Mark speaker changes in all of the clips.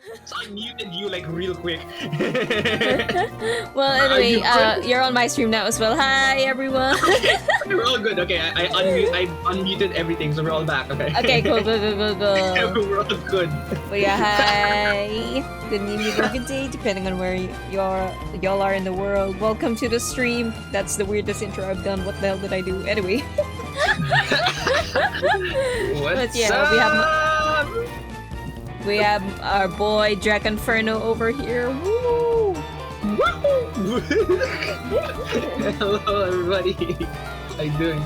Speaker 1: So I muted you like real quick.
Speaker 2: Well, anyway, you're on my stream now as well. Hi, everyone.
Speaker 1: Okay, we're all good. Okay, I unmuted everything, so we're all back. Okay.
Speaker 2: Okay, cool.
Speaker 1: We're all good.
Speaker 2: But yeah, hi. Good evening or good day, depending on where y'all are in the world. Welcome to the stream. That's the weirdest intro I've done. What the hell did I do? Anyway.
Speaker 1: What's
Speaker 2: yeah,
Speaker 1: up?
Speaker 2: We have our boy Dragonferno over here. Woo!
Speaker 1: Hello, everybody. How you doing?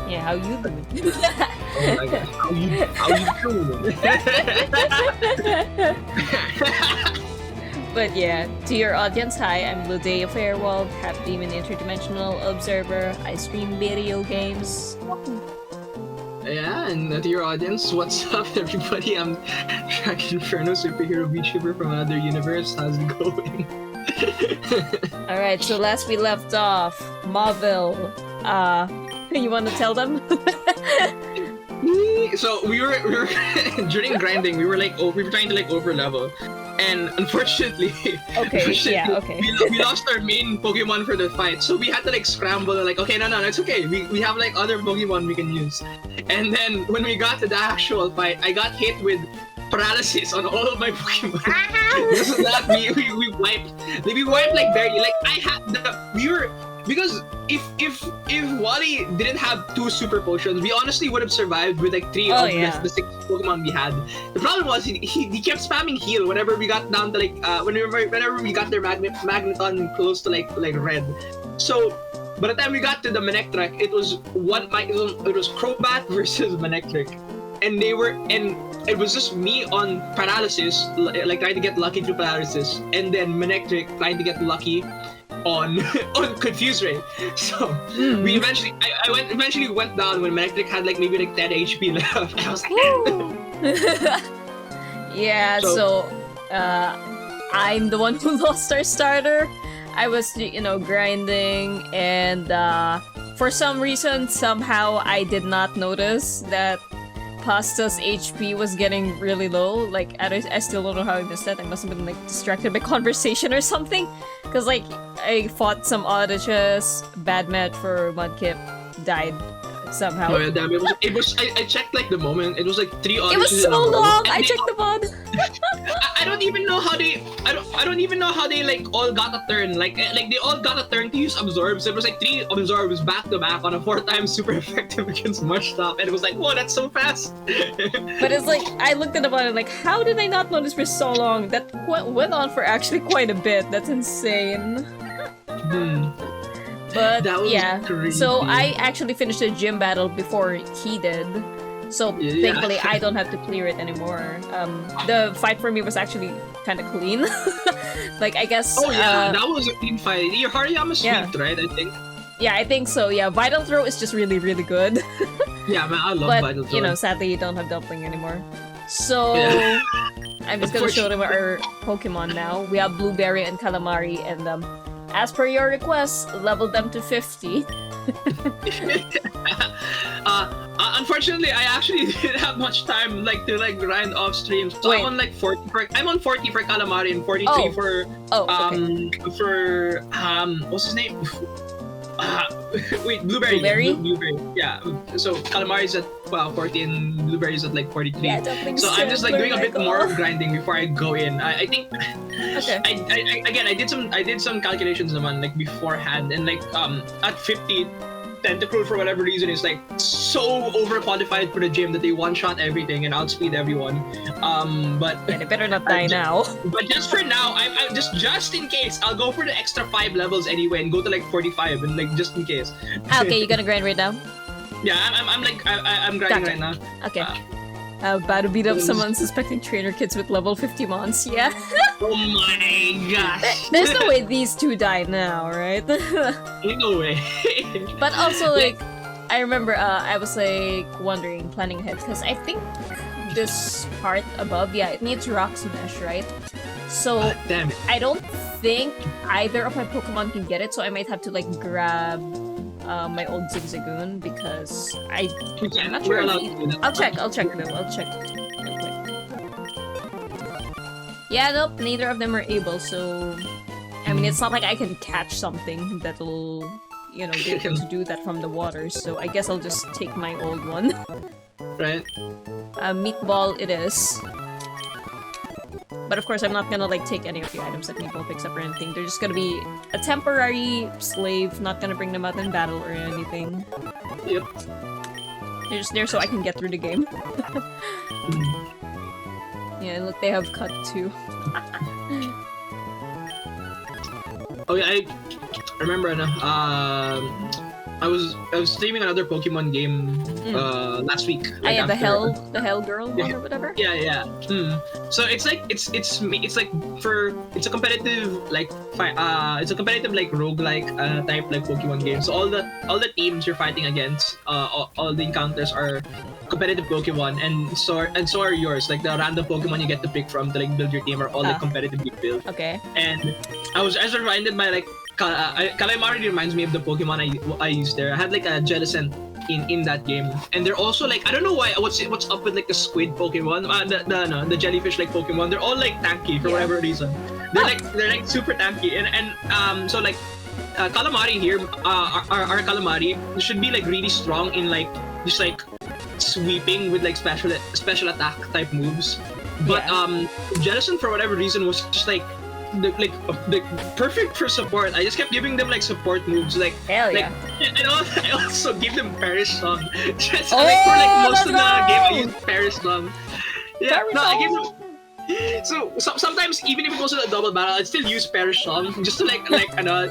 Speaker 2: Yeah, how you doing?
Speaker 1: Oh my gosh, how you doing?
Speaker 2: But yeah, to your audience, hi, I'm Luudeia Faerwald, half-demon interdimensional observer. I stream video games.
Speaker 1: Yeah, and to your audience, what's up, everybody? I'm Dragonferno, superhero VTuber from another universe. How's it going?
Speaker 2: Alright, so last we left off, Marvel. You want to tell them?
Speaker 1: So we were during grinding. We were trying to like over level, and unfortunately, we lost our main Pokemon for the fight. So we had to like scramble. And, like, okay, no, it's okay. We have like other Pokemon we can use. And then when we got to the actual fight, I got hit with paralysis on all of my Pokemon. This is that we wiped like barely. Like because if Wally didn't have 2 super potions, we honestly would have survived with like 3 of the 6 Pokemon we had. The problem was he kept spamming heal whenever we got down to like whenever we got their Magneton close to like red. So by the time we got to the Manectric, it was Crobat versus Manectric, and it was just me on paralysis, like trying to get lucky through paralysis, and then Manectric trying to get lucky on Confuse Ray. So we eventually went down when Manectric had like maybe like 10 HP left. I was like,
Speaker 2: yeah. So I'm the one who lost our starter. I was, grinding, and for some reason, somehow I did not notice that Pasta's HP was getting really low. Like, I still don't know how I missed that. I must have been like distracted by conversation or something. Because like, I fought some oddages, bad match for Mudkip, died somehow.
Speaker 1: Oh yeah, damn, it was I checked like the moment, it was like 3 oddages.
Speaker 2: It was so long! I checked the mod!
Speaker 1: I don't even know how they like all got a turn. Like they all got a turn to use absorbs. It was like 3 absorbs back to back on a 4-time super effective against Mushstop, and it was like, whoa, that's so fast.
Speaker 2: But it's like, I looked at the mod and like, how did I not notice for so long? That went on for actually quite a bit. That's insane. But yeah, crazy. So I actually finished the gym battle before he did. So thankfully I don't have to clear it anymore. The fight for me was actually kind of clean. Like, I guess...
Speaker 1: Oh yeah, that was a clean fight. Your Hariyama swept, right, I think?
Speaker 2: Yeah, I think so, yeah. Vital Throw is just really, really good.
Speaker 1: Yeah, man, I love Vital Throw.
Speaker 2: But, sadly you don't have Dumpling anymore. So... I'm just gonna show them our Pokemon now. We have Blueberry and Calamari, and as per your request, leveled them to 50.
Speaker 1: Unfortunately, I actually didn't have much time to grind off stream. So I'm on like 40 for Calamari and 43 for what's his name? Wait, Blueberry. Blueberry. Yeah. So Calamari's at 40 and Blueberry's at like 43. Yeah, so I'm just like doing a bit more grinding before I go in. I think I did some calculations naman like beforehand, and like at 50 Tentacruel for whatever reason is like so overqualified for the gym that they one-shot everything and outspeed everyone. But
Speaker 2: they better not die now.
Speaker 1: But just for now, I'm just in case, I'll go for the extra 5 levels anyway and go to like 45 and like just in case.
Speaker 2: Okay, you gonna grind right now?
Speaker 1: Yeah, I'm grinding right now.
Speaker 2: Okay. About to beat up some unsuspecting trainer kids with level 50 mons, yeah?
Speaker 1: Oh my gosh!
Speaker 2: There's no way these 2 die now, right?
Speaker 1: No way.
Speaker 2: But also, like, I remember I was like wondering, planning ahead, because I think this part above, it needs Rock Smash, right? So,
Speaker 1: damn it.
Speaker 2: I don't think either of my Pokemon can get it, so I might have to like grab my old Zigzagoon, because I'm not sure. I'll check though. I'll check. Yeah, nope, neither of them are able, so... I mean, it's not like I can catch something that'll, you know, be able to do that from the water, so I guess I'll just take my old one.
Speaker 1: Right.
Speaker 2: Meatball it is. But of course, I'm not gonna, like, take any of the items that Meatball picks up or anything. They're just gonna be a temporary slave, not gonna bring them out in battle or anything.
Speaker 1: Yep.
Speaker 2: They're just there so I can get through the game. Yeah, look, they have cut too.
Speaker 1: Oh yeah, I remember. I was streaming another Pokemon game last week.
Speaker 2: Like the hell girl one or whatever.
Speaker 1: Yeah. So it's like it's a competitive like it's a competitive like roguelike type like Pokemon game. So all the teams you're fighting against, all the encounters are competitive Pokemon, and so are yours. Like the random Pokemon you get to pick from to like build your team are all like competitively built.
Speaker 2: Okay.
Speaker 1: And I was reminded by like Calamari reminds me of the Pokemon I used there. I had like a Jellicent in that game, and they're also like, I don't know what's up with like the squid Pokemon, the jellyfish like Pokemon. They're all like tanky for whatever reason. They're like super tanky, and so like Calamari here, our Calamari should be like really strong in like just like sweeping with like special attack type moves, but Jellicent for whatever reason was just like the perfect for support. I just kept giving them like support moves, like
Speaker 2: hell yeah.
Speaker 1: And I also give them Perish Song. Just like for like most of the game, I use Perish Song. Yeah, no, I give them. So sometimes even if it was a double battle, I'd still use Perish Song just to like I know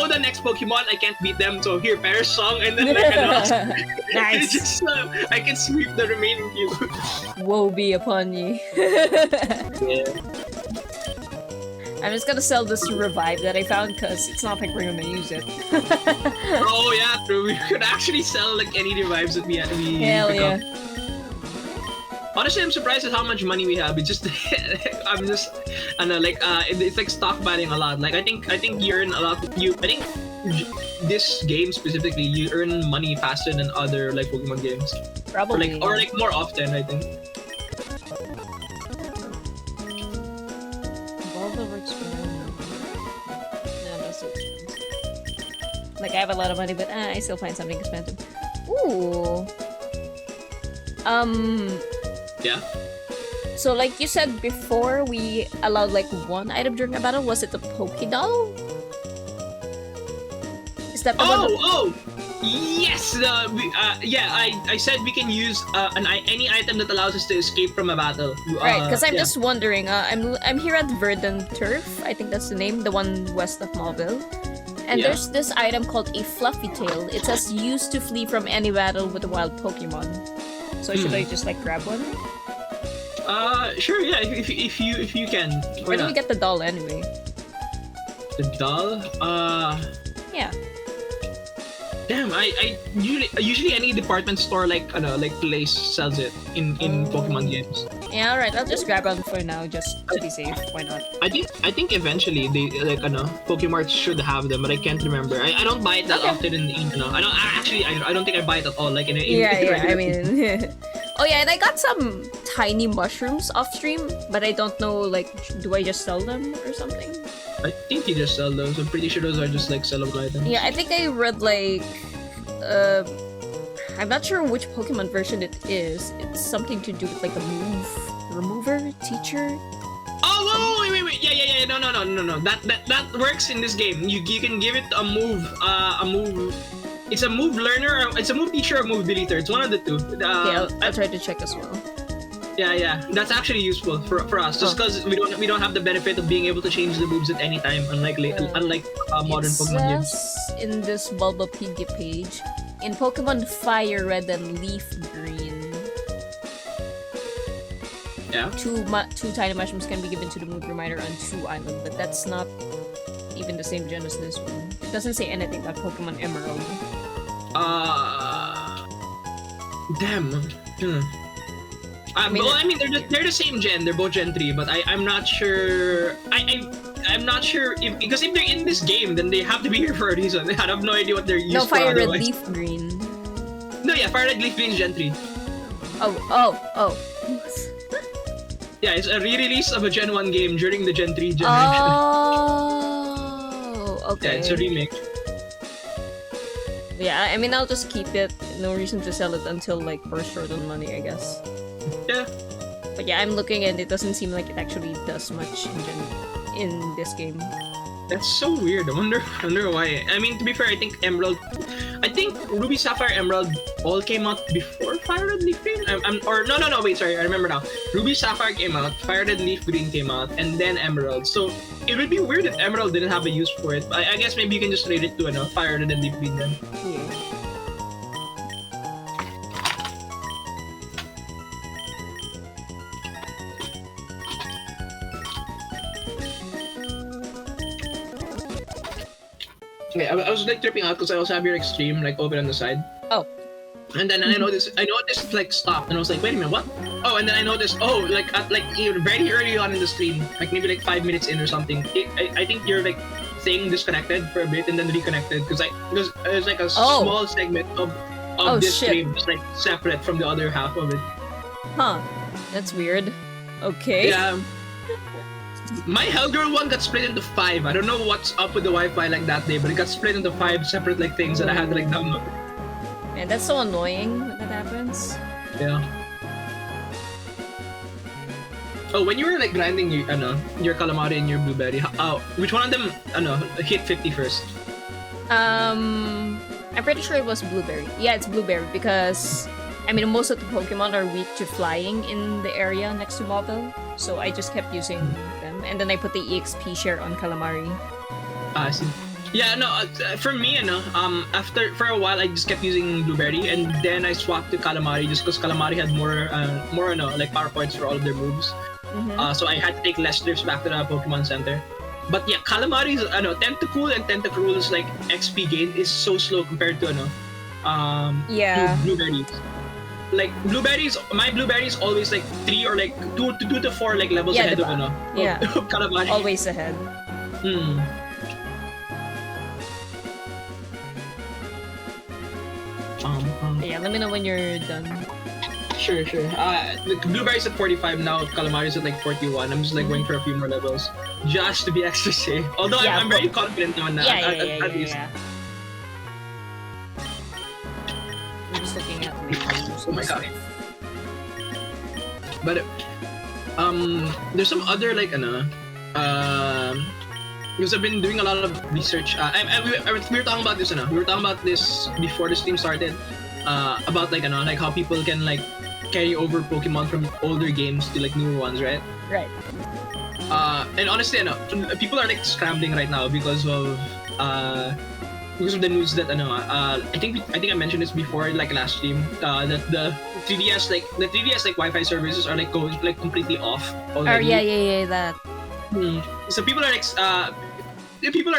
Speaker 1: the next Pokemon I can't beat them, so here Perish Song, and then
Speaker 2: nice.
Speaker 1: Just, I can sweep the remaining few.
Speaker 2: Woe be upon ye.
Speaker 1: Yeah.
Speaker 2: I'm just gonna sell this revive that I found because it's not like we're gonna use it.
Speaker 1: Oh yeah, true. We could actually sell like any revives that we
Speaker 2: Hell
Speaker 1: pick
Speaker 2: yeah.
Speaker 1: up. Honestly, I'm surprised at how much money we have. It's just I'm just it's like stock buying a lot. Like I think you earn a lot. This game specifically, you earn money faster than other like Pokemon games.
Speaker 2: Probably.
Speaker 1: Or more often, I think.
Speaker 2: Like I have a lot of money, but I still find something expensive. Ooh.
Speaker 1: Yeah.
Speaker 2: So like you said before, we allowed like one item during a battle. Was it the Pokédoll? Is that the one?
Speaker 1: Oh! Yes! I said we can use any item that allows us to escape from a battle.
Speaker 2: Right, because I'm just wondering. I'm here at Verdant Turf. I think that's the name, the one west of Mauville. And there's this item called a Fluffy Tail. It says used to flee from any battle with a wild Pokemon. So should I just like grab one?
Speaker 1: Sure, yeah, if you can.
Speaker 2: Where do we get the doll anyway?
Speaker 1: The doll?
Speaker 2: Yeah.
Speaker 1: Damn, I usually any department store like place sells it in Pokemon games.
Speaker 2: Yeah, alright, I'll just grab one for now, just to be safe. Why not?
Speaker 1: I think eventually they Pokemart should have them, but I can't remember. I don't buy it that often I don't think I buy it at all. Like in
Speaker 2: I mean. Oh yeah, and I got some tiny mushrooms off stream, but I don't know, like, do I just sell them or something?
Speaker 1: I think you just sell those. I'm pretty sure those are just like sellable items.
Speaker 2: Yeah, I think I read like I'm not sure which Pokemon version it is. It's something to do with like a move remover teacher.
Speaker 1: Oh, wait. Yeah. No. That works in this game. You can give it a move. It's a move learner. It's a move teacher or move deleter. It's one of the two.
Speaker 2: I'll try to check as well.
Speaker 1: Yeah. That's actually useful for us, just because we don't have the benefit of being able to change the moves at any time, unlike modern Pokemon games.
Speaker 2: In this Bulbapedia page, in Pokemon Fire Red and Leaf Green, two tiny mushrooms can be given to the move reminder on 2 Island, but that's not even the same gen as this one. It doesn't say anything about Pokemon Emerald.
Speaker 1: Damn. They're the same gen. They're both Gen 3, but I'm not sure. I'm not sure because if they're in this game, then they have to be here for a reason. I have no idea what they're used for.
Speaker 2: No, Fire Red, Leaf Green.
Speaker 1: No, yeah, Fire Red, Leaf Green is Gen 3.
Speaker 2: Oh.
Speaker 1: Yeah, it's a re-release of a Gen 1 game during the Gen 3 generation.
Speaker 2: Oh, okay.
Speaker 1: Yeah, it's a remake.
Speaker 2: Yeah, I mean, I'll just keep it. No reason to sell it until, like, we're short on money, I guess.
Speaker 1: Yeah.
Speaker 2: But yeah, I'm looking and it doesn't seem like it actually does much in this game.
Speaker 1: That's so weird. I wonder why. I mean, to be fair, I think Ruby, Sapphire, Emerald all came out before Fire Red Leaf Green. No, wait, sorry, I remember now. Ruby, Sapphire came out, Fire Red Leaf Green came out, and then Emerald. So it would be weird if Emerald didn't have a use for it. I guess maybe you can just rate it to Fire Red and Leaf Green then.
Speaker 2: Yeah.
Speaker 1: Okay, I was like tripping out because I also have your stream like open on the side.
Speaker 2: Oh.
Speaker 1: And then I noticed like stopped, and I was like, wait a minute, what? Oh, and then I noticed, like very early on in the stream, like maybe like 5 minutes in or something. I think you're like saying disconnected for a bit and then reconnected because there's like a small segment of this stream just like separate from the other half of it.
Speaker 2: Huh. That's weird. Okay.
Speaker 1: Yeah. My Hellgirl one got split into 5. I don't know what's up with the Wi-Fi like that day, but it got split into 5 separate like things that I had to like download.
Speaker 2: Man, that's so annoying when that happens.
Speaker 1: Yeah. Oh, when you were like grinding your calamari and your blueberry, which one of them hit 50 first?
Speaker 2: I'm pretty sure it was blueberry. Yeah, it's blueberry because I mean most of the Pokemon are weak to flying in the area next to Mauville, so I just kept using them, and then I put the EXP share on calamari.
Speaker 1: I see. Yeah, no, for me, after for a while I just kept using blueberry, and then I swapped to calamari just because calamari had more like power points for all of their moves.
Speaker 2: Mm-hmm.
Speaker 1: So I had to take less trips back to the Pokemon Center. But yeah, calamari's Tentacool and Tentacruel's like XP gain is so slow compared to to blueberries. Like my blueberries always like 3 or like 2 to 4 like levels ahead of calamari.
Speaker 2: Always ahead.
Speaker 1: Hmm.
Speaker 2: Yeah, let me know when you're done.
Speaker 1: Sure. The blueberries at 45 now, calamari's at like 41. I'm just like going for a few more levels just to be extra safe. Although I'm very confident now in that. At least.
Speaker 2: Yeah. I'm just looking at
Speaker 1: Oh my god. But there's some other like because I've been doing a lot of research. We were talking about this We were talking about this before the stream started. About like like how people can like carry over Pokemon from older games to like newer ones, right?
Speaker 2: Right.
Speaker 1: And honestly, people are like scrambling right now because of the news that I think I mentioned this before like last stream that the 3DS like Wi-Fi services are like going like completely off already.
Speaker 2: Oh yeah that.
Speaker 1: So people are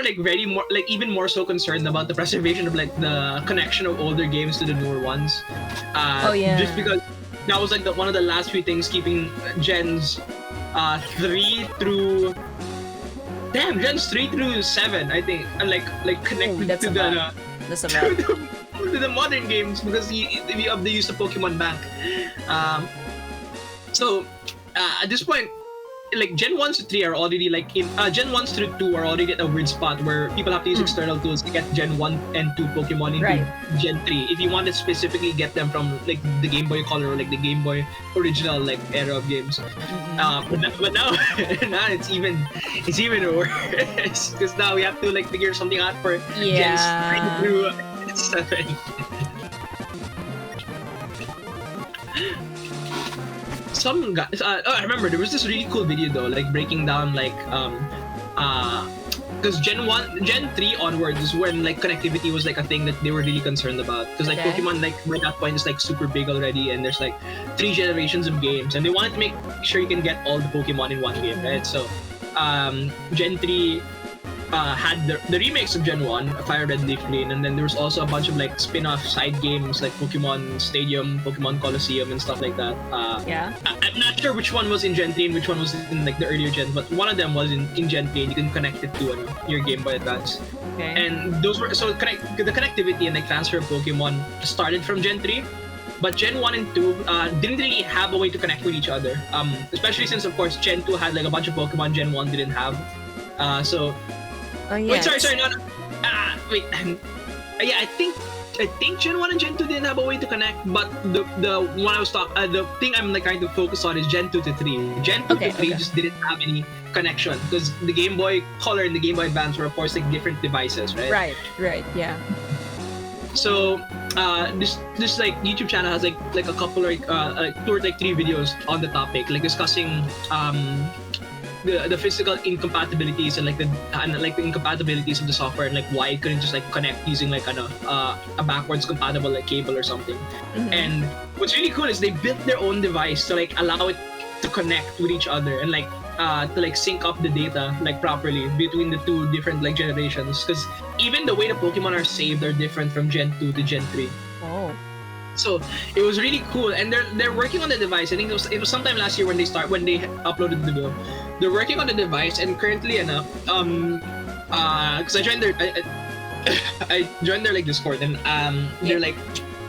Speaker 1: like very more like even more so concerned about the preservation of like the connection of older games to the newer ones. Just because that was like one of the last few things keeping gens 3 through 7, I think, like connected to the modern games because of the use of Pokemon Bank. So at this point, like Gen 1s to 3 are already like in Gen 1s through 2 are already at a weird spot where people have to use external tools to get Gen 1 and 2 Pokemon into Gen 3 if you want to specifically get them from like the Game Boy Color or like the Game Boy original like era of games. But now it's even worse because now we have to like figure something out for Gens 3 through 7. Some guys, I remember there was this really cool video though, like breaking down like because Gen 3 onwards is when like connectivity was like a thing that they were really concerned about because like Pokemon like by that point is like super big already and there's like 3 generations of games and they wanted to make sure you can get all the Pokemon in one game, right? So Gen 3 had the remakes of Gen 1, Fire Red, Leaf Green, and then there was also a bunch of like spin-off side games like Pokemon Stadium, Pokemon Coliseum, and stuff like that. I'm not sure which one was in Gen 3 and which one was in like the earlier gens, but one of them was in Gen 3 and you can connect it to your Game Boy Advance.
Speaker 2: Okay.
Speaker 1: And those were the connectivity and like transfer of Pokemon started from Gen 3. But Gen 1 and 2 didn't really have a way to connect with each other. Especially since, of course, Gen 2 had like a bunch of Pokemon Gen 1 didn't have. So... Wait, sorry, no. Wait. Yeah, I think Gen 1 and Gen 2 didn't have a way to connect, but the one I was the thing I'm like trying to focus on is Gen 2 to 3. Gen 2 to 3 just didn't have any connection because the Game Boy Color and the Game Boy Advance were of course like different devices, right?
Speaker 2: Right, yeah.
Speaker 1: So this like YouTube channel has like a couple like 2 or 3 videos on the topic, like discussing the physical incompatibilities and like the incompatibilities of the software and like why it couldn't just like connect using like a backwards compatible like cable or something. And what's really cool is they built their own device to like allow it to connect with each other and like to like sync up the data like properly between the 2 different like generations, because even the way the Pokemon are saved are different from Gen 2 to Gen 3.
Speaker 2: Oh.
Speaker 1: So it was really cool, and they're working on the device. I think it was sometime last year when they uploaded the video. They're working on the device, and currently because I joined their like Discord, and they're like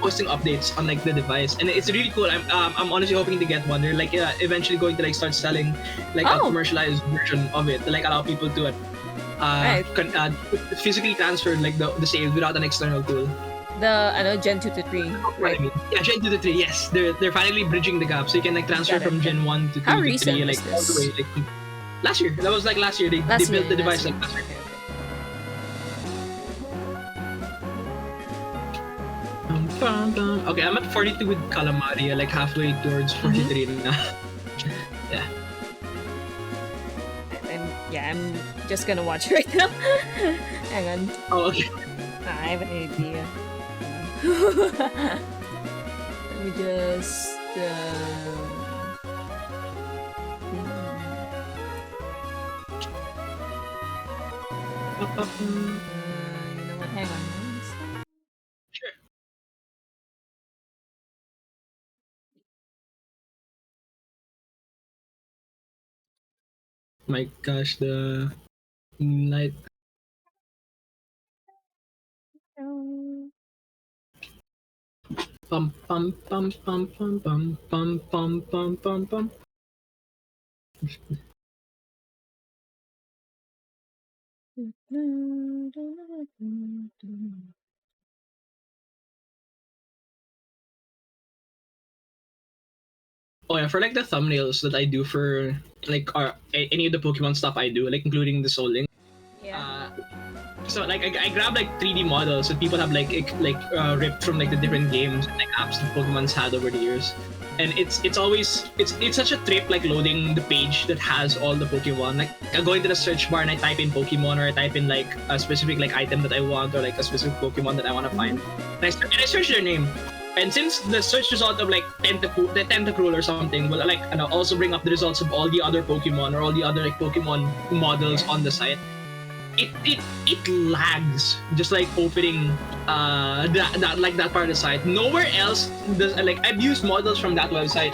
Speaker 1: posting updates on like the device, and it's really cool. I'm honestly hoping to get one. They're like eventually going to like start selling like a commercialized version of it to like allow people to physically transfer like the save without an external tool.
Speaker 2: Gen 2 to 3. Right?
Speaker 1: Yeah, Gen 2 to 3, yes. They're finally bridging the gap, so you can like transfer from Gen 1 to 2
Speaker 2: How
Speaker 1: to 3 like all the way like last year. That was like last year. They built the device like last year. Okay, I'm at 42 with Calamari, like halfway towards 43 now. Yeah.
Speaker 2: I'm just gonna watch right now. Hang on.
Speaker 1: Oh, okay.
Speaker 2: I have an idea. Let me just... you know what? Hang on.
Speaker 1: Sure. My gosh, the night. Pum pum pum pum pum pum pum pum pum pum pum. Oh yeah, for like the thumbnails that I do for like any of the Pokemon stuff I do, like including the Soul Link.
Speaker 2: Yeah.
Speaker 1: So like I grab like 3D models that people have like ripped from like the different games and like apps that Pokemon's had over the years, and it's such a trip like loading the page that has all the Pokemon. Like I go into the search bar and I type in Pokemon, or I type in like a specific like item that I want, or like a specific Pokemon that I want to find, and I search their name. And since the search result of like Tentacruel or something will like also bring up the results of all the other Pokemon or all the other like Pokemon models on the site, it lags just like opening that part of the site. Nowhere else does like I've used models from that website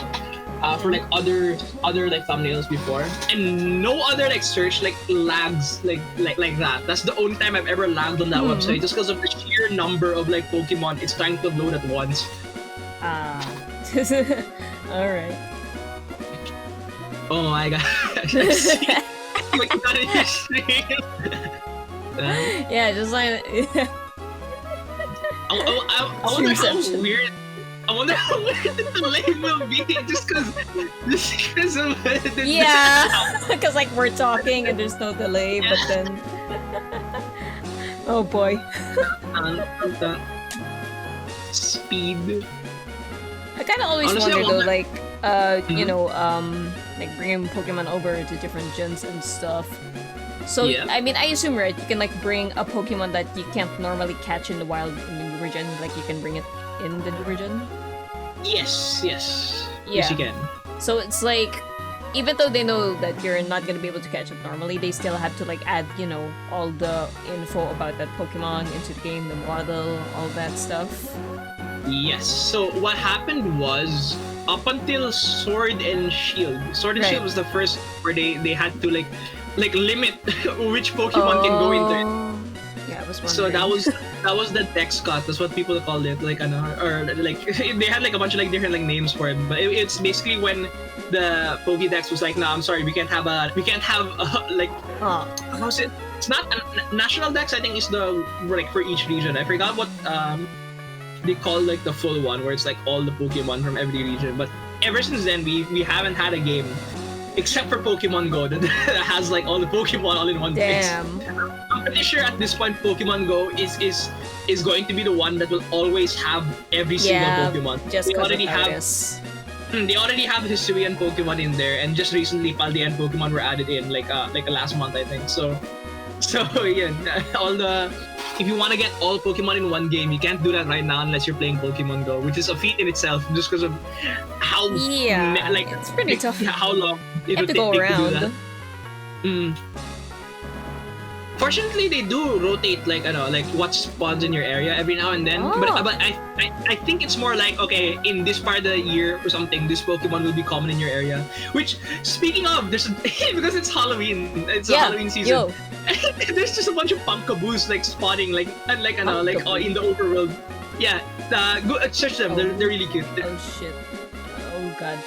Speaker 1: for like other like thumbnails before, and no other like search like lags like that. That's the only time I've ever lagged on that website, just because of the sheer number of like Pokemon it's trying to load at once.
Speaker 2: All right.
Speaker 1: Oh my gosh. Like that in your stream.
Speaker 2: Yeah, just like
Speaker 1: I wonder how weird. I wonder how weird the delay will be just because of the
Speaker 2: yeah, because like we're talking and there's no delay, but then oh boy.
Speaker 1: Speed.
Speaker 2: I kind of always wonder though, like you know, like bringing Pokemon over to different gens and stuff. So I mean, I assume, right, you can like bring a Pokemon that you can't normally catch in the wild in the newer gen, like you can bring it in the newer gen?
Speaker 1: Yes.
Speaker 2: Yeah.
Speaker 1: Yes, you can.
Speaker 2: So it's like, even though they know that you're not gonna be able to catch it normally, they still have to like add, you know, all the info about that Pokemon into the game, the model, all that stuff.
Speaker 1: Yes. So what happened was, up until Sword and Shield was the first where they had to like limit which Pokemon can go into it.
Speaker 2: Yeah, I was wondering.
Speaker 1: So that was the Dex cut. That's what people called it. Like or like they had like a bunch of like different like names for it. But it's basically when the Pokédex was like, no, I'm sorry, we can't have like how's it? It's not a national Dex. I think it's the like for each region. I forgot what they call like the full one, where it's like all the Pokemon from every region. But ever since then, we haven't had a game except for Pokemon Go that has like all the Pokemon all in one place. I'm pretty sure at this point Pokemon Go is going to be the one that will always have every single Pokemon.
Speaker 2: Just
Speaker 1: they already have Hisuian Pokemon in there, and just recently Paldean Pokemon were added in like last month, I think. So yeah, if you want to get all Pokemon in one game, you can't do that right now unless you're playing Pokemon Go, which is a feat in itself just because of how
Speaker 2: it's pretty tough.
Speaker 1: How long
Speaker 2: you have to go around.
Speaker 1: Fortunately, they do rotate like what spawns in your area every now and then. But I think it's more like, okay, in this part of the year or something, this Pokemon will be common in your area. Which, speaking of, there's because it's Halloween, it's a Halloween season. There's just a bunch of Pumpkaboos like spawning in the overworld. Yeah, go search them. They're really cute.
Speaker 2: Oh shit! Oh god!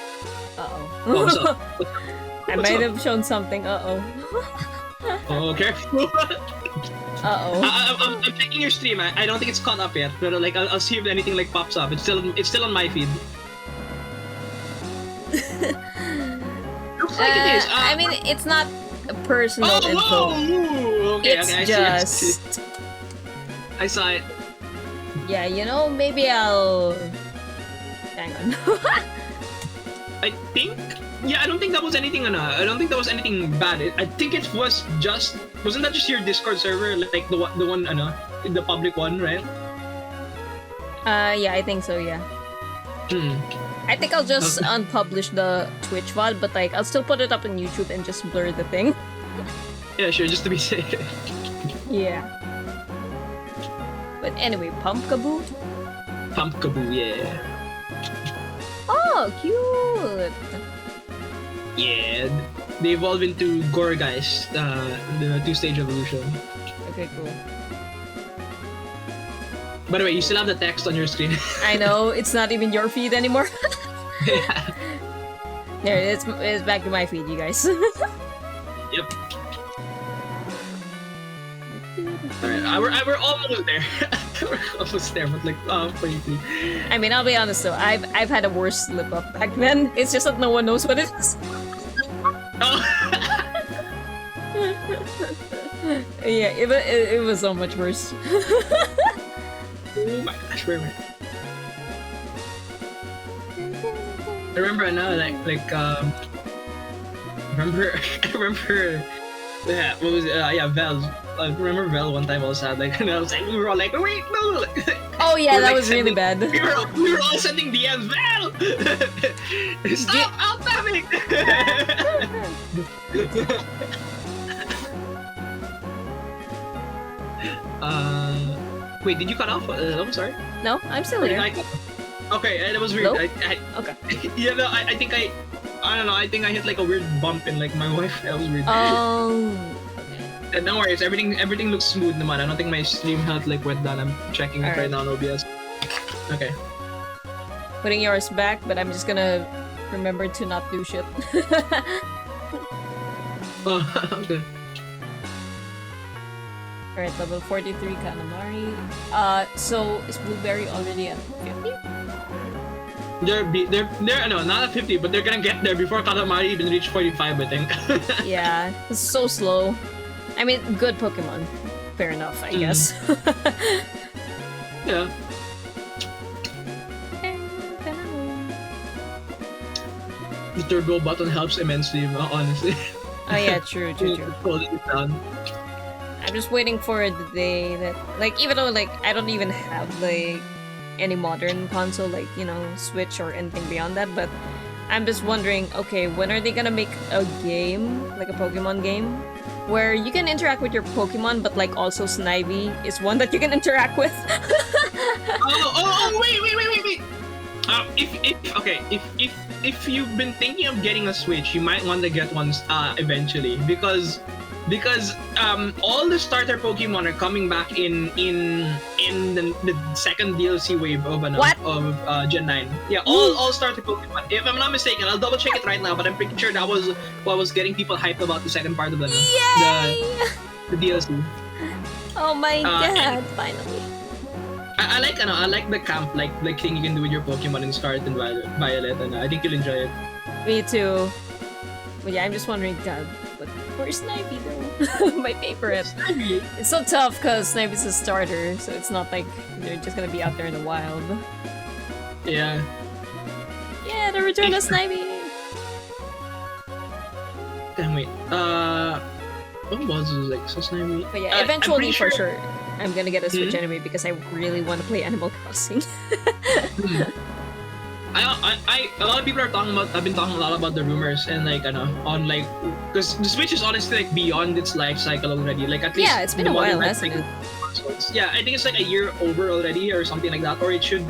Speaker 2: I might have shown something.
Speaker 1: Oh, careful.
Speaker 2: I'm
Speaker 1: checking your stream. I don't think it's caught up yet, but like I'll see if anything like pops up. It's still on my feed. Looks like it is.
Speaker 2: I mean, it's not personal info.
Speaker 1: Okay,
Speaker 2: it's
Speaker 1: okay,
Speaker 2: just.
Speaker 1: I saw it.
Speaker 2: Yeah, maybe I'll. Hang on.
Speaker 1: I think. Yeah, I don't think that was anything. I don't think that was anything bad. I think it was just. Wasn't that just your Discord server, like the one, the public one, right?
Speaker 2: Yeah, I think so. Yeah. I think I'll just unpublish the Twitch VOD, but like I'll still put it up on YouTube and just blur the thing.
Speaker 1: Yeah, sure, just to be safe.
Speaker 2: Yeah. But anyway, Pumpkaboo?
Speaker 1: Pumpkaboo, yeah.
Speaker 2: Oh, cute!
Speaker 1: Yeah, they evolve into Gourgeist, the two-stage evolution.
Speaker 2: Okay, cool.
Speaker 1: By the way, you still have the text on your screen.
Speaker 2: I know, it's not even your feed anymore.
Speaker 1: Yeah.
Speaker 2: There, it's back to my feed, you guys.
Speaker 1: Yep. Alright, we're almost there. We're almost there, but like, quickly.
Speaker 2: I mean, I'll be honest though, I've had a worse slip up back then. It's just that no one knows what it is.
Speaker 1: Oh.
Speaker 2: Yeah, it was so much worse.
Speaker 1: Oh my gosh, where am I? I remember now, I remember, yeah, what was it? Yeah, Vel. I remember Vel one time also had and I was like, we were all like, wait, no!
Speaker 2: Oh yeah, that was really bad.
Speaker 1: We were all sending DMs, Vel! Stop out spamming! Wait, did you cut off? I'm sorry.
Speaker 2: No, I'm still here.
Speaker 1: Okay, that was weird.
Speaker 2: Okay.
Speaker 1: Yeah, no, I think I don't know. I think I hit like a weird bump in like my Wi-Fi. That was weird.
Speaker 2: Oh.
Speaker 1: And no worries, everything looks smooth naman. I don't think my stream health like went down. I'm checking it right now on OBS. Okay.
Speaker 2: Putting yours back, but I'm just gonna remember to not do shit.
Speaker 1: Oh, okay.
Speaker 2: Alright, level 43 Kanamari. So is Blueberry already at 50?
Speaker 1: They're no, not at 50, but they're gonna get there before Katamari even reach 45, I think.
Speaker 2: Yeah, it's so slow. I mean, good Pokemon. Fair enough, I guess.
Speaker 1: Yeah. The turbo button helps immensely, honestly.
Speaker 2: Oh yeah, true.
Speaker 1: Holding it down.
Speaker 2: I'm just waiting for the day that, like, even though like I don't even have like any modern console, like, Switch or anything beyond that, but I'm just wondering, okay, when are they gonna make a game, like a Pokemon game, where you can interact with your Pokemon, but like also Snivy is one that you can interact with? Wait. If you've been thinking of getting a Switch, you might want to get one eventually, because
Speaker 1: because all the starter Pokemon are coming back in the second DLC wave of Gen 9. Yeah, all starter Pokemon. If I'm not mistaken, I'll double check it right now, but I'm pretty sure that was what was getting people hyped about the second part of the DLC.
Speaker 2: Oh my god! Finally.
Speaker 1: I like the camp like thing you can do with your Pokemon in Scarlet and Violet, and I think you'll enjoy it.
Speaker 2: Me too. But yeah, I'm just wondering, God, where's Snivy though? My favorite. It's so tough because Snivy's a starter, so it's not like they're just gonna be out there in the wild.
Speaker 1: Yeah.
Speaker 2: Yeah, the return of Snivy!
Speaker 1: Damn, wait. What was it? Like, so Snivy?
Speaker 2: But yeah, eventually for sure, I'm gonna get a Switch anyway because I really want to play Animal Crossing.
Speaker 1: A lot of people are talking about. I've been talking a lot about the rumors and like on like because the Switch is honestly like beyond its life cycle already. Like at least
Speaker 2: it's been a while, hasn't it?
Speaker 1: Yeah, I think it's like a year over already or something like that, or it should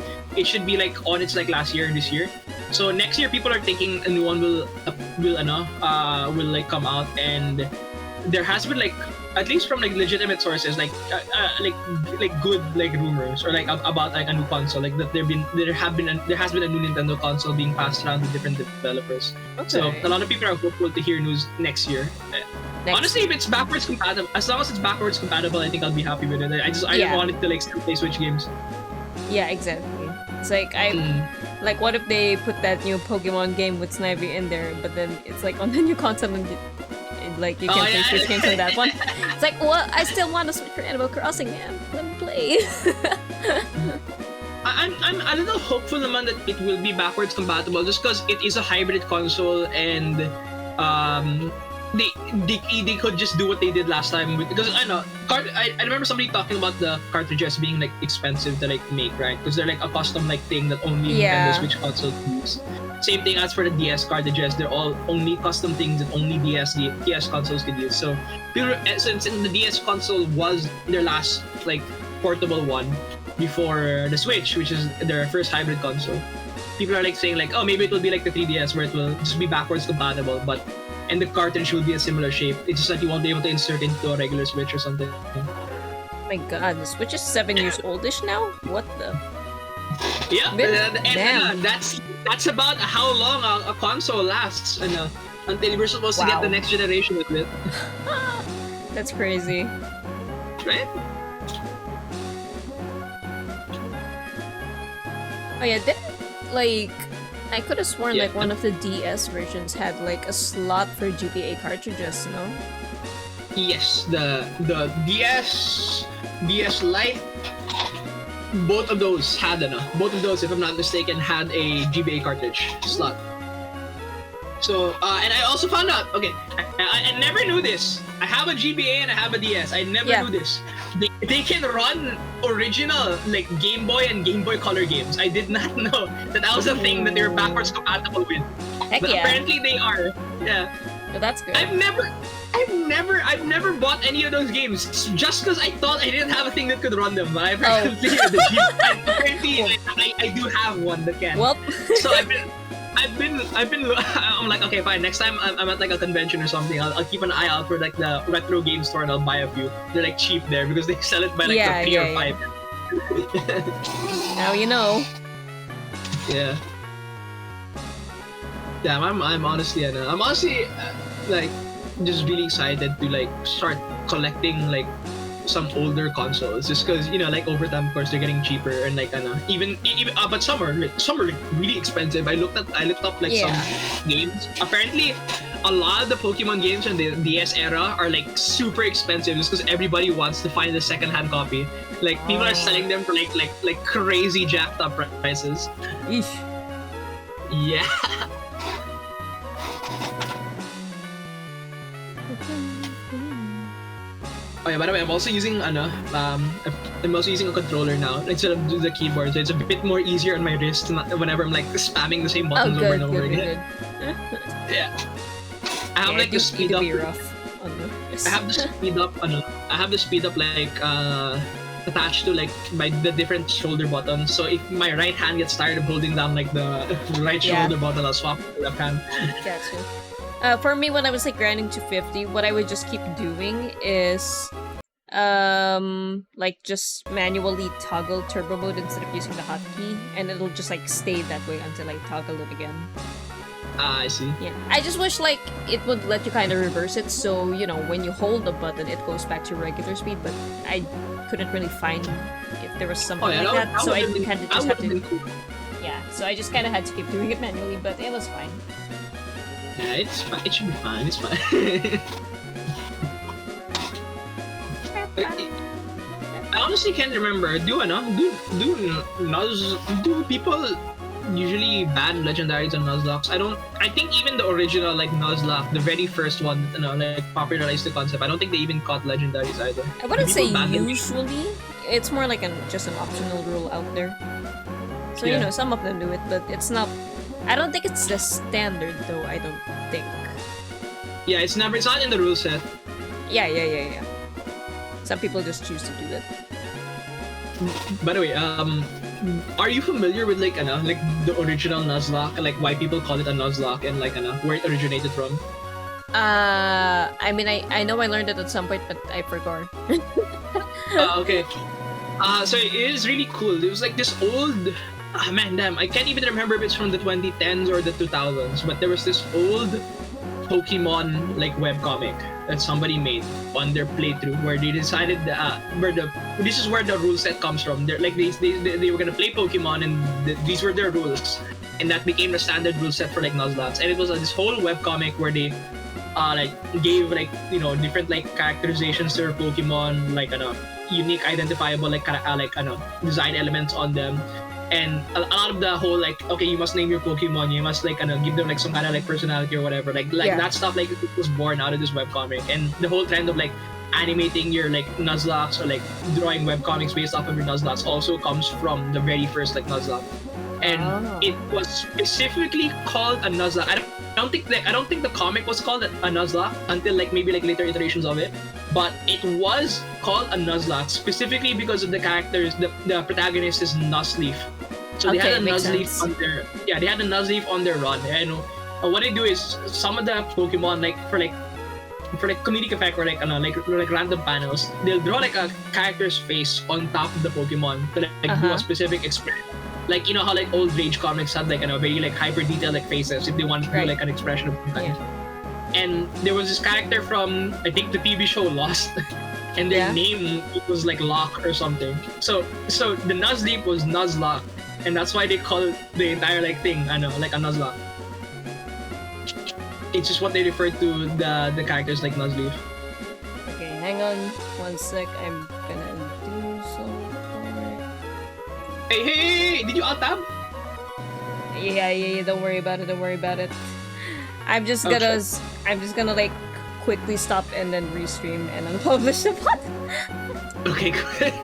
Speaker 1: be like on its like last year this year. So next year people are thinking a new one will like come out, and there has been like at least from like legitimate sources like good like rumors or like about like a new console, like that there has been a new Nintendo console being passed around to different developers. Okay. So a lot of people are hopeful to hear news next year. Honestly, if it's backwards compatible, as long as it's backwards compatible, I think I'll be happy with it. I just wanted to like still play Switch games.
Speaker 2: Yeah, exactly. It's like like what if they put that new Pokemon game with Snivy in there, but then it's like on the new console and like you can play Switch games on that one. It's like, well, I still want to switch for Animal Crossing, man. Let me play.
Speaker 1: I'm a little hopeful naman that it will be backwards compatible just because it is a hybrid console, and they could just do what they did last time because I remember somebody talking about the cartridges being like expensive to like make, right? Because they're like a custom like thing that only Nintendo Switch console use. Same thing as for the DS cartridges, they're all only custom things that only DS consoles could use. So since the DS console was their last like portable one before the Switch, which is their first hybrid console, people are like saying like, oh, maybe it will be like the 3DS where it will just be backwards compatible, and the cartridge will be a similar shape. It's just that you won't be able to insert into a regular Switch or something.
Speaker 2: Oh my god, the Switch is 7 years oldish now? What the?
Speaker 1: Yeah, and that's about how long a console lasts until we're supposed to get the next generation of it.
Speaker 2: That's crazy.
Speaker 1: Right?
Speaker 2: Oh yeah, like I could have sworn like one of the DS versions had like a slot for GBA cartridges, no?
Speaker 1: Yes, the DS Lite, both of those, if I'm not mistaken, had a GBA cartridge slot. So, and I also found out, okay, I never knew this. I have a GBA and I have a DS. I never knew this. They can run original like Game Boy and Game Boy Color games. I did not know that was a thing that they were backwards compatible with.
Speaker 2: Heck
Speaker 1: but apparently they are. Yeah.
Speaker 2: Oh, that's good.
Speaker 1: I've never bought any of those games just because I thought I didn't have a thing that could run them. But apparently I do have one that can.
Speaker 2: Well,
Speaker 1: so I'm like, okay, fine. Next time I'm at like a convention or something, I'll keep an eye out for like the retro game store and I'll buy a few. They're like cheap there because they sell it by like the 3 or 5.
Speaker 2: Now you know.
Speaker 1: Yeah. Yeah, I'm honestly like just really excited to like start collecting like some older consoles just because like over time of course they're getting cheaper and like even but some are like really expensive. I looked up like some games. Apparently a lot of the Pokemon games in the DS era are like super expensive just because everybody wants to find the second-hand copy. Like people are selling them for like crazy jacked up prices.
Speaker 2: Eesh.
Speaker 1: Yeah. Oh yeah, by the way, I'm also using a controller now instead of the keyboard, so it's a bit more easier on my wrist whenever I'm like spamming the same buttons over and over again. Yeah. I have like the speed up. I have the speed up like attached to like the different shoulder buttons. So if my right hand gets tired of holding down like the right shoulder button, I'll swap to the left hand.
Speaker 2: Gotcha. For me, when I was like grinding to 50, what I would just keep doing is like just manually toggle turbo mode instead of using the hotkey, and it'll just like stay that way until I toggle it again.
Speaker 1: Ah, I see.
Speaker 2: Yeah, I just wish like it would let you kind of reverse it, so you know when you hold the button, it goes back to regular speed. But I couldn't really find if there was something like that, so I kind of just had to. Yeah, so I just kind of had to keep doing it manually, but it was fine.
Speaker 1: Yeah, it's fine. It should be fine. It's fine. I honestly can't remember. Do people usually ban legendaries on Nuzlocke? I think even the original like Nuzlocke, the very first one, like popularized the concept. I don't think they even caught legendaries either.
Speaker 2: I wouldn't say usually. It's more like just an optional rule out there. So you know, some of them do it, but it's not. I don't think it's the standard though. I don't think.
Speaker 1: Yeah, it's not in the rule set.
Speaker 2: Yeah. Some people just choose to do it.
Speaker 1: By the way, are you familiar with like the original Nuzlocke, like why people call it a Nuzlocke and like where it originated from?
Speaker 2: I mean, I know I learned it at some point, but I forgot.
Speaker 1: Okay. So it is really cool. It was like this old. Man, damn! I can't even remember if it's from the 2010s or the 2000s, but there was this old Pokemon like webcomic that somebody made on their playthrough where they decided this is where the rule set comes from. They're like they were gonna play Pokemon and these were their rules, and that became the standard rule set for like Nuzlocke. And it was this whole webcomic where they like gave like different like characterizations to their Pokemon, like unique identifiable like design elements on them. And a lot of the whole like, okay, you must name your Pokemon, you must like give them like some kind of like personality or whatever, like that stuff like it was born out of this webcomic. And the whole trend of like animating your like Nuzlocke or like drawing webcomics based off of your Nuzlocke also comes from the very first like Nuzlocke. And it was specifically called a Nuzlocke. I don't think the comic was called a Nuzlocke until like maybe like later iterations of it. But it was called a Nuzlocke specifically because of the characters. The protagonist is Nuzleaf. So they had a Nuzleaf on their they had a Nuzleaf on their run. And what they do is some of the Pokemon like for comedic effect or like random panels, they'll draw like a character's face on top of the Pokemon to like do a specific expression. Like how like old Rage comics had like very like hyper detailed like faces if they want to do like an expression of some kind. And there was this character from I think the TV show Lost, and their name was like Locke or something. So the Nuzleaf was Nuzlocke, and that's why they call the entire like thing like a Nuzlocke. It's just what they refer to the characters like Nuzleaf.
Speaker 2: Okay, hang on 1 sec. I'm gonna do something.
Speaker 1: Hey! Did you alt tab?
Speaker 2: Yeah. Don't worry about it. I'm just gonna like quickly stop and then restream and unpublish the pod.
Speaker 1: Okay, good.